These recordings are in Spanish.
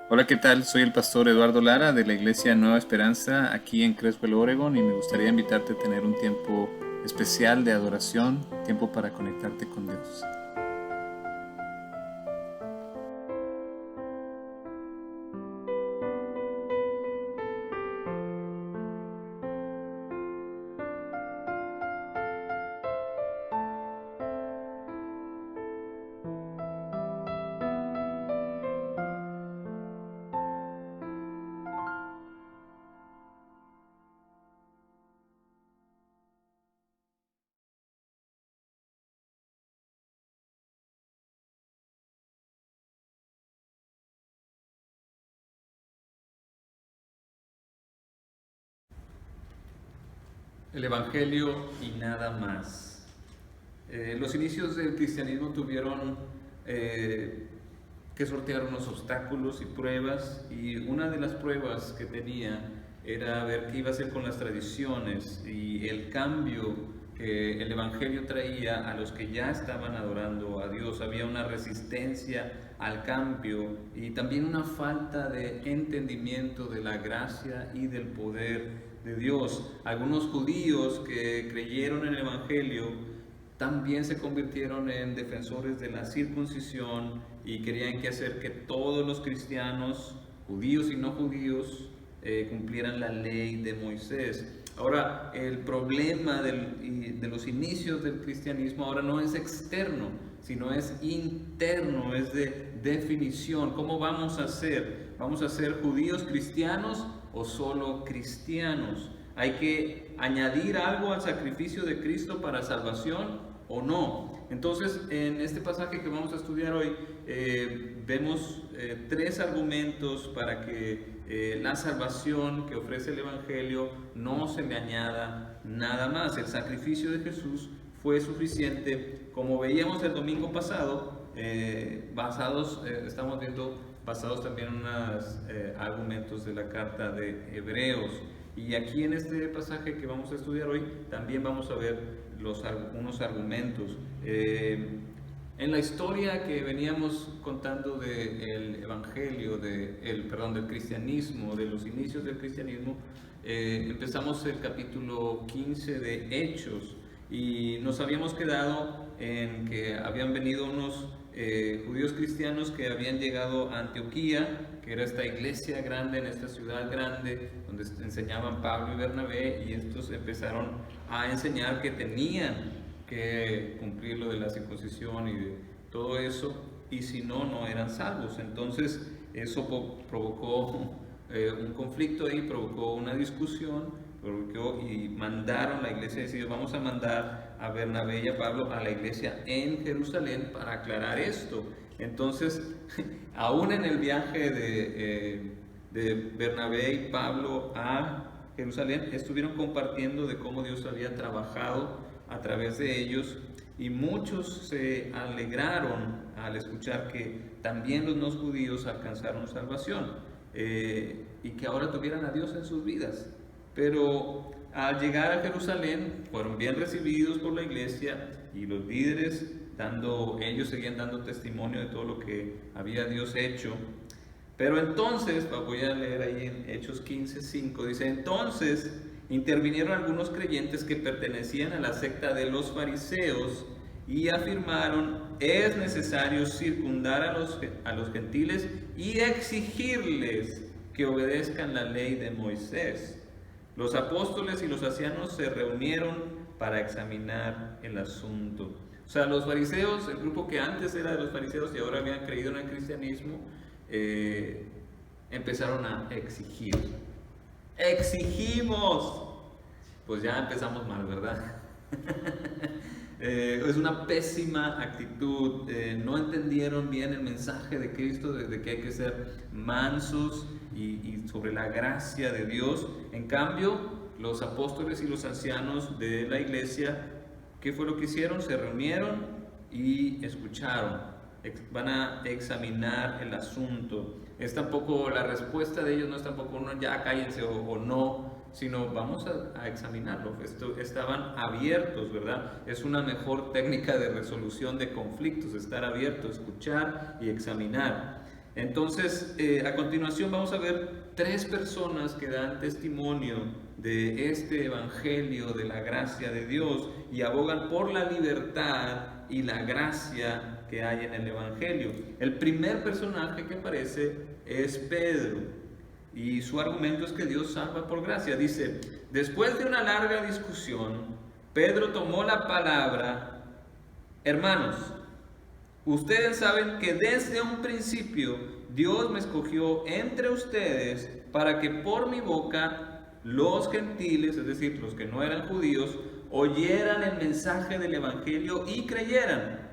Hola, ¿qué tal? Soy el pastor Eduardo Lara de la Iglesia Nueva Esperanza aquí en Creswell, Oregon, y me gustaría invitarte a tener un tiempo especial de adoración, tiempo para conectarte con Dios. El Evangelio y nada más. Los inicios del cristianismo tuvieron que sortear unos obstáculos y pruebas, y una de las pruebas que tenía era ver qué iba a hacer con las tradiciones y el cambio que el Evangelio traía a los que ya estaban adorando a Dios. Había una resistencia al cambio y también una falta de entendimiento de la gracia y del poder de Dios. Algunos judíos que creyeron en el Evangelio también se convirtieron en defensores de la circuncisión y querían que hacer que todos los cristianos, judíos y no judíos, cumplieran la ley de Moisés. Ahora, el problema de los inicios del cristianismo ahora no es externo, sino es interno, es de definición. ¿Cómo vamos a ser? ¿Vamos a ser judíos cristianos o solo cristianos? ¿Hay que añadir algo al sacrificio de Cristo para salvación o no? Entonces, en este pasaje que vamos a estudiar hoy, vemos tres argumentos para que la salvación que ofrece el Evangelio no se le añada nada más. El sacrificio de Jesús fue suficiente. Como veíamos el domingo pasado, estamos viendo basados también en unos argumentos de la carta de Hebreos. Y aquí en este pasaje que vamos a estudiar hoy, también vamos a ver unos argumentos. En la historia que veníamos contando del Evangelio, del cristianismo, de los inicios del cristianismo, empezamos el capítulo 15 de Hechos y nos habíamos quedado en que habían venido unos judíos cristianos que habían llegado a Antioquía, que era esta iglesia grande en esta ciudad grande donde enseñaban Pablo y Bernabé, y estos empezaron a enseñar que tenían que cumplir lo de la circuncisión y de todo eso, y si no, no eran salvos. Entonces eso provocó un conflicto ahí, provocó una discusión, y mandaron, la iglesia decidió, vamos a mandar a Bernabé y a Pablo a la iglesia en Jerusalén para aclarar esto. Entonces, aún en el viaje de Bernabé y Pablo a Jerusalén, estuvieron compartiendo de cómo Dios había trabajado a través de ellos, y muchos se alegraron al escuchar que también los no judíos alcanzaron salvación, y que ahora tuvieran a Dios en sus vidas. Pero al llegar a Jerusalén fueron bien recibidos por la iglesia, y los líderes ellos seguían dando testimonio de todo lo que había Dios hecho. Pero entonces, voy a leer ahí en Hechos 15:5, dice: entonces intervinieron algunos creyentes que pertenecían a la secta de los fariseos y afirmaron: es necesario circundar a los gentiles y exigirles que obedezcan la ley de Moisés. Los apóstoles y los ancianos se reunieron para examinar el asunto. O sea, los fariseos, el grupo que antes era de los fariseos y ahora habían creído en el cristianismo, empezaron a exigir. ¡Exigimos! Pues ya empezamos mal, ¿verdad? Es una pésima actitud. No entendieron bien el mensaje de Cristo, de que hay que ser mansos y sobre la gracia de Dios. En cambio, los apóstoles y los ancianos de la iglesia, ¿qué fue lo que hicieron? Se reunieron y escucharon. Van a examinar el asunto. Es tampoco la respuesta de ellos, no es tampoco uno ya cállense o no, sino vamos a examinarlo. Estaban abiertos, ¿verdad? Es una mejor técnica de resolución de conflictos, estar abierto, escuchar y examinar. Entonces, a continuación vamos a ver 3 personas que dan testimonio de este evangelio de la gracia de Dios y abogan por la libertad y la gracia que hay en el evangelio. El primer personaje que aparece es Pedro, y su argumento es que Dios salva por gracia. Dice: después de una larga discusión, Pedro tomó la palabra. Hermanos, ustedes saben que desde un principio Dios me escogió entre ustedes para que por mi boca los gentiles, es decir, los que no eran judíos, oyeran el mensaje del evangelio y creyeran.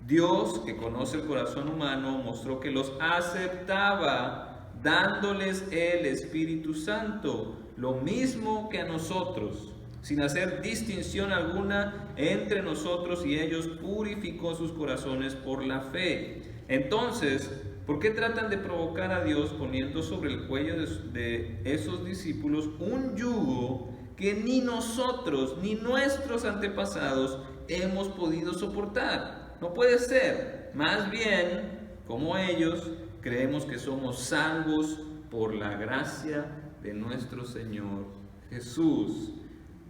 Dios, que conoce el corazón humano, mostró que los aceptaba, dándoles el Espíritu Santo, lo mismo que a nosotros. Sin hacer distinción alguna entre nosotros y ellos, purificó sus corazones por la fe. Entonces, ¿por qué tratan de provocar a Dios poniendo sobre el cuello de esos discípulos un yugo que ni nosotros ni nuestros antepasados hemos podido soportar? No puede ser. Más bien, como ellos, creemos que somos salvos por la gracia de nuestro Señor Jesús.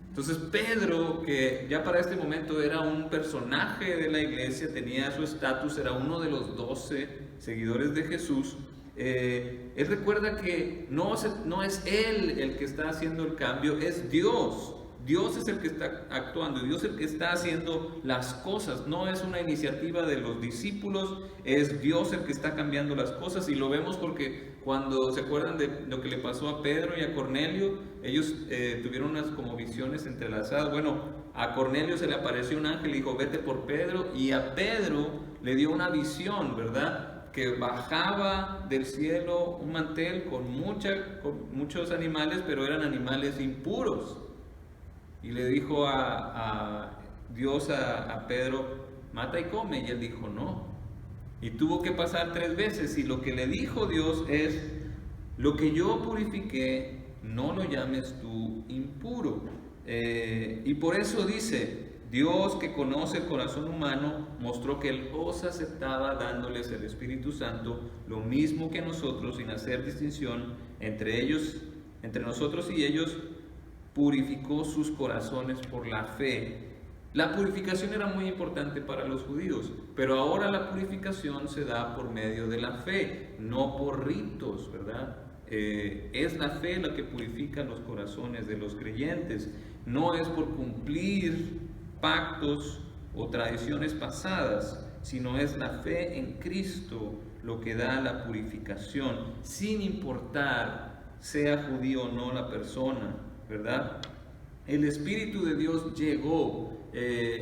Entonces Pedro, que ya para este momento era un personaje de la iglesia, tenía su estatus, era uno de los 12 seguidores de Jesús, él recuerda que no es él el que está haciendo el cambio, es Dios. Dios es el que está actuando, Dios es el que está haciendo las cosas, no es una iniciativa de los discípulos, es Dios el que está cambiando las cosas. Y lo vemos porque cuando se acuerdan de lo que le pasó a Pedro y a Cornelio, ellos tuvieron unas como visiones entrelazadas. Bueno, a Cornelio se le apareció un ángel y dijo: vete por Pedro, y a Pedro le dio una visión, ¿verdad? Que bajaba del cielo un mantel con muchos animales, pero eran animales impuros. Y le dijo a Dios a Pedro: mata y come. Y él dijo: no. Y tuvo que pasar 3 veces. Y lo que le dijo Dios es: lo que yo purifiqué, no lo llames tú impuro. Y por eso dice: Dios, que conoce el corazón humano, mostró que Él os aceptaba dándoles el Espíritu Santo, lo mismo que a nosotros, sin hacer distinción entre nosotros y ellos, purificó sus corazones por la fe. La purificación era muy importante para los judíos, pero ahora la purificación se da por medio de la fe, no por ritos, ¿verdad? Es la fe la que purifica los corazones de los creyentes, no es por cumplir pactos o tradiciones pasadas, sino es la fe en Cristo lo que da la purificación, sin importar sea judío o no la persona, ¿verdad? El Espíritu de Dios llegó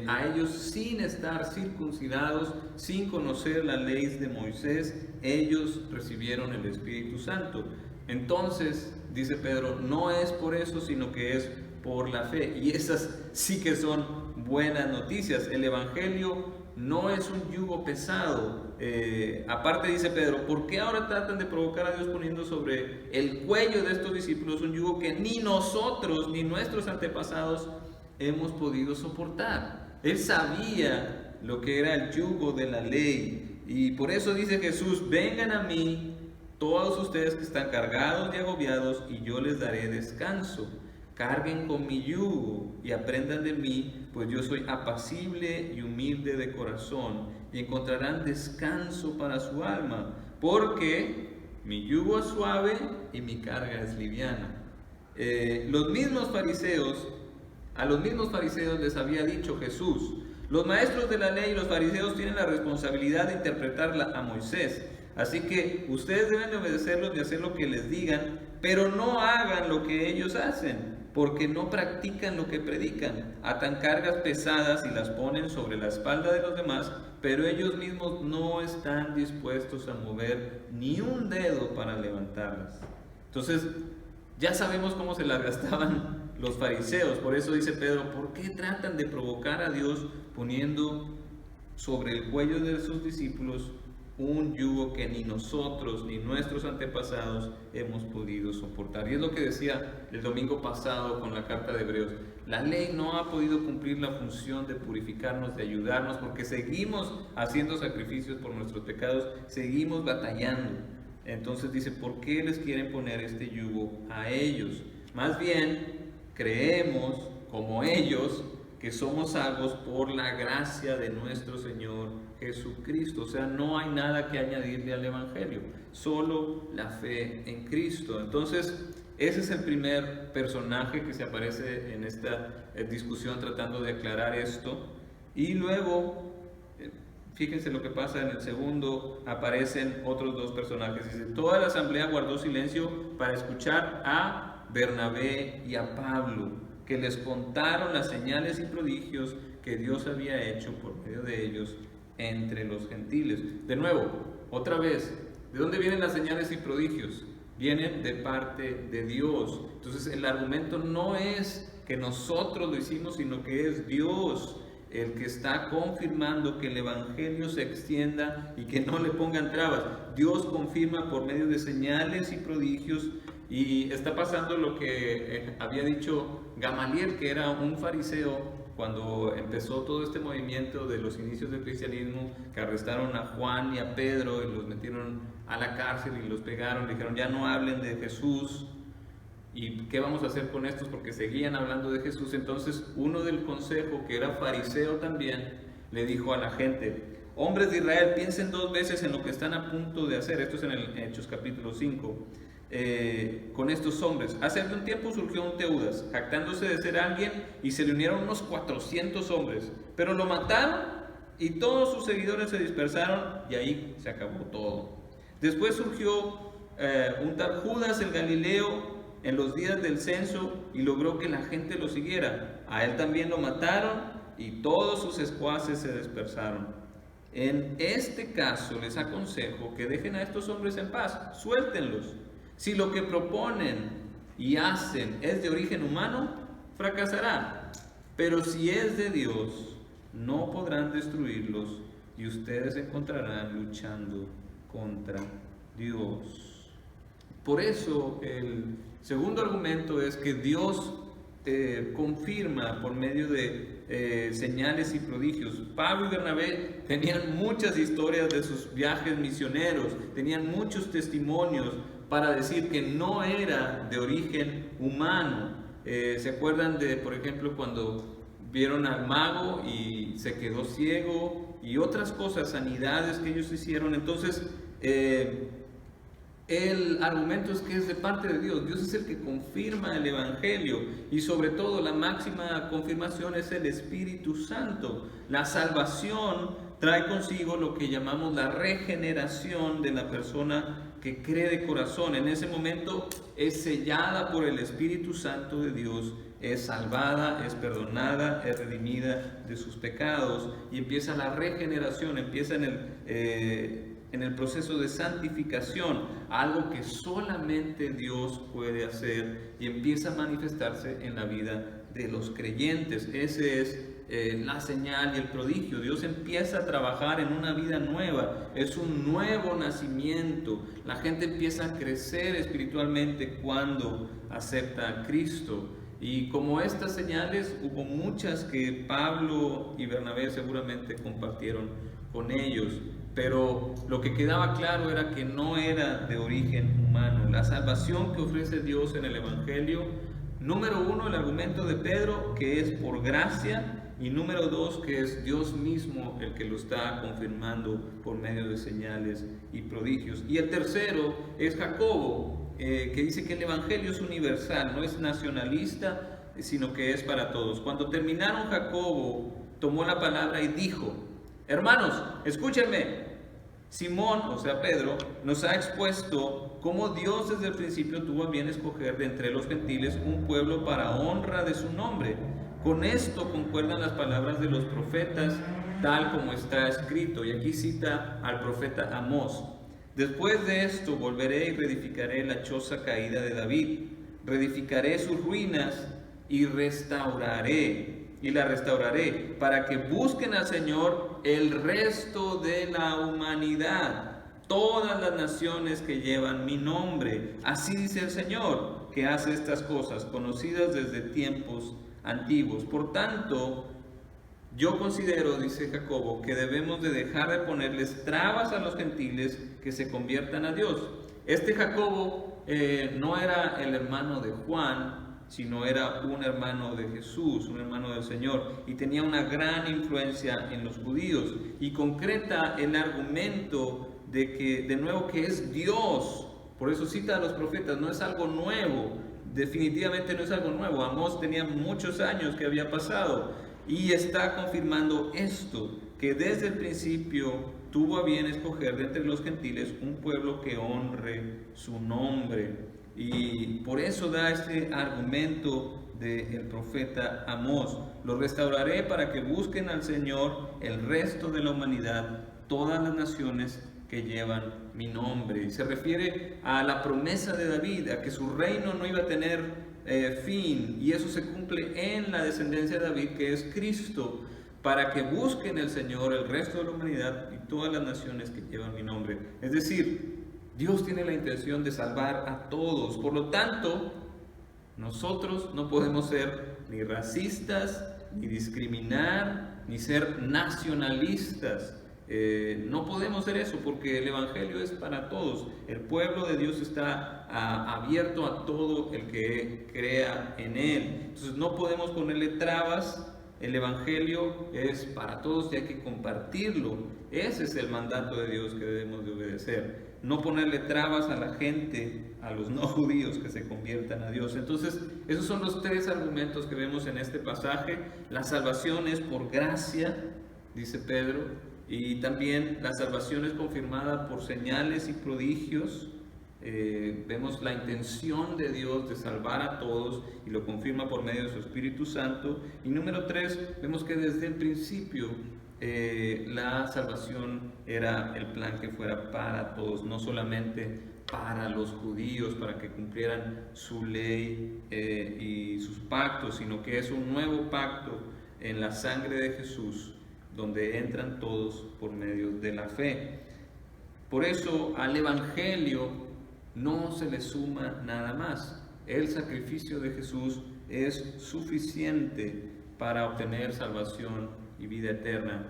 a ellos sin estar circuncidados, sin conocer la ley de Moisés. Ellos recibieron el Espíritu Santo. Entonces, dice Pedro, no es por eso, sino que es por la fe. Y esas sí que son buenas noticias. El Evangelio no es un yugo pesado. Aparte dice Pedro: ¿por qué ahora tratan de provocar a Dios poniendo sobre el cuello de estos discípulos un yugo que ni nosotros ni nuestros antepasados hemos podido soportar? Él sabía lo que era el yugo de la ley, y por eso dice Jesús: vengan a mí todos ustedes que están cargados y agobiados, y yo les daré descanso. Carguen con mi yugo y aprendan de mí, pues yo soy apacible y humilde de corazón, y encontrarán descanso para su alma, porque mi yugo es suave y mi carga es liviana. A los mismos fariseos les había dicho Jesús: los maestros de la ley y los fariseos tienen la responsabilidad de interpretarla a Moisés, así que ustedes deben de obedecerlos y hacer lo que les digan, pero no hagan lo que ellos hacen, porque no practican lo que predican. Atan cargas pesadas y las ponen sobre la espalda de los demás, pero ellos mismos no están dispuestos a mover ni un dedo para levantarlas. Entonces, ya sabemos cómo se las gastaban los fariseos. Por eso dice Pedro: ¿por qué tratan de provocar a Dios poniendo sobre el cuello de sus discípulos un yugo que ni nosotros ni nuestros antepasados hemos podido soportar? Y es lo que decía el domingo pasado con la carta de Hebreos: la ley no ha podido cumplir la función de purificarnos, de ayudarnos, porque seguimos haciendo sacrificios por nuestros pecados, seguimos batallando. Entonces dice, ¿por qué les quieren poner este yugo a ellos? Más bien, creemos, como ellos, que somos salvos por la gracia de nuestro Señor Jesucristo. O sea, no hay nada que añadirle al Evangelio, solo la fe en Cristo. Entonces, ese es el primer personaje que se aparece en esta discusión tratando de aclarar esto. Y luego, fíjense lo que pasa en el segundo, aparecen otros dos personajes. Dice, toda la asamblea guardó silencio para escuchar a Bernabé y a Pablo, que les contaron las señales y prodigios que Dios había hecho por medio de ellos entre los gentiles. De nuevo, otra vez, ¿de dónde vienen las señales y prodigios? Vienen de parte de Dios. Entonces el argumento no es que nosotros lo hicimos, sino que es Dios el que está confirmando que el Evangelio se extienda y que no le pongan trabas. Dios confirma por medio de señales y prodigios, y está pasando lo que había dicho Gamaliel, que era un fariseo cuando empezó todo este movimiento de los inicios del cristianismo, que arrestaron a Juan y a Pedro y los metieron a la cárcel y los pegaron, dijeron ya no hablen de Jesús. ¿Y qué vamos a hacer con estos? Porque seguían hablando de Jesús. Entonces uno del consejo, que era fariseo también, le dijo a la gente, hombres de Israel, piensen dos veces en lo que están a punto de hacer. Esto es en el Hechos capítulo 5. Con estos hombres. Hace algún tiempo surgió un Teudas, jactándose de ser alguien, y se le unieron unos 400 hombres, pero lo mataron y todos sus seguidores se dispersaron, y ahí se acabó todo. Después surgió un tal Judas el Galileo en los días del censo y logró que la gente lo siguiera. A él también lo mataron y todos sus secuaces se dispersaron. En este caso les aconsejo que dejen a estos hombres en paz, suéltenlos. Si lo que proponen y hacen es de origen humano, fracasarán. Pero si es de Dios, no podrán destruirlos y ustedes se encontrarán luchando contra Dios. Por eso el segundo argumento es que Dios confirma por medio de señales y prodigios. Pablo y Bernabé tenían muchas historias de sus viajes misioneros, tenían muchos testimonios para decir que no era de origen humano. ¿Se acuerdan de, por ejemplo, cuando vieron al mago y se quedó ciego y otras cosas, sanidades que ellos hicieron? Entonces, el argumento es que es de parte de Dios. Dios es el que confirma el Evangelio, y sobre todo la máxima confirmación es el Espíritu Santo. La salvación trae consigo lo que llamamos la regeneración de la persona que cree de corazón. En ese momento es sellada por el Espíritu Santo de Dios, es salvada, es perdonada, es redimida de sus pecados, y empieza la regeneración, empieza en el proceso de santificación, algo que solamente Dios puede hacer, y empieza a manifestarse en la vida de los creyentes. Ese es la señal y el prodigio. Dios empieza a trabajar en una vida nueva, es un nuevo nacimiento. La gente empieza a crecer espiritualmente cuando acepta a Cristo. Y como estas señales, hubo muchas que Pablo y Bernabé seguramente compartieron con ellos, pero lo que quedaba claro era que no era de origen humano. La salvación que ofrece Dios en el Evangelio, número uno, el argumento de Pedro, que es por gracia, y número dos, que es Dios mismo el que lo está confirmando por medio de señales y prodigios. Y el tercero es Jacobo, que dice que el Evangelio es universal, no es nacionalista, sino que es para todos. Cuando terminaron, Jacobo tomó la palabra y dijo: hermanos, escúchenme. Simón, o sea Pedro, nos ha expuesto cómo Dios desde el principio tuvo a bien escoger de entre los gentiles un pueblo para honra de su nombre. Con esto concuerdan las palabras de los profetas, tal como está escrito. Y aquí cita al profeta Amós: después de esto volveré y reedificaré la choza caída de David, reedificaré sus ruinas y la restauraré, para que busquen al Señor el resto de la humanidad, todas las naciones que llevan mi nombre. Así dice el Señor, que hace estas cosas, conocidas desde tiempos antiguos. Por tanto, yo considero, dice Jacobo, que debemos de dejar de ponerles trabas a los gentiles que se conviertan a Dios. Este Jacobo no era el hermano de Juan, sino era un hermano de Jesús, un hermano del Señor, y tenía una gran influencia en los judíos, y concreta el argumento de que, de nuevo, que es Dios. Por eso cita a los profetas, no es algo nuevo, definitivamente no es algo nuevo. Amós tenía muchos años que había pasado, y está confirmando esto, que desde el principio tuvo a bien escoger de entre los gentiles un pueblo que honre su nombre. Y por eso da este argumento del profeta Amós: los restauraré para que busquen al Señor el resto de la humanidad, todas las naciones que llevan mi nombre. Y se refiere a la promesa de David, a que su reino no iba a tener fin, y eso se cumple en la descendencia de David, que es Cristo, para que busquen el Señor el resto de la humanidad y todas las naciones que llevan mi nombre. Es decir, Dios tiene la intención de salvar a todos. Por lo tanto, nosotros no podemos ser ni racistas, ni discriminar, ni ser nacionalistas. No podemos ser eso, porque el Evangelio es para todos. El pueblo de Dios está abierto a todo el que crea en Él. Entonces no podemos ponerle trabas. El Evangelio es para todos y hay que compartirlo. Ese es el mandato de Dios que debemos de obedecer. No ponerle trabas a la gente, a los no judíos que se conviertan a Dios. Entonces, esos son los tres argumentos que vemos en este pasaje. La salvación es por gracia, dice Pedro, y también la salvación es confirmada por señales y prodigios. Vemos la intención de Dios de salvar a todos y lo confirma por medio de su Espíritu Santo. Y número 3, vemos que desde el principio la salvación era el plan que fuera para todos, no solamente para los judíos, para que cumplieran su ley y sus pactos, sino que es un nuevo pacto en la sangre de Jesús, donde entran todos por medio de la fe. Por eso al Evangelio no se le suma nada más. El sacrificio de Jesús es suficiente para obtener salvación y vida eterna.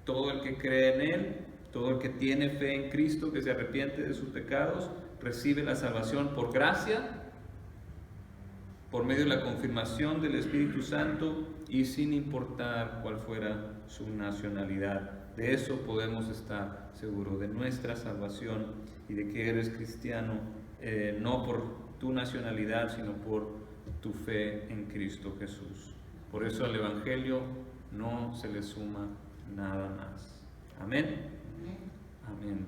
Todo el que cree en Él, todo el que tiene fe en Cristo, que se arrepiente de sus pecados, recibe la salvación por gracia, por medio de la confirmación del Espíritu Santo y sin importar cuál fuera su nacionalidad. De eso podemos estar seguros, de nuestra salvación y de que eres cristiano, no por tu nacionalidad, sino por tu fe en Cristo Jesús. Por eso al Evangelio no se le suma nada más. Amén. Amén.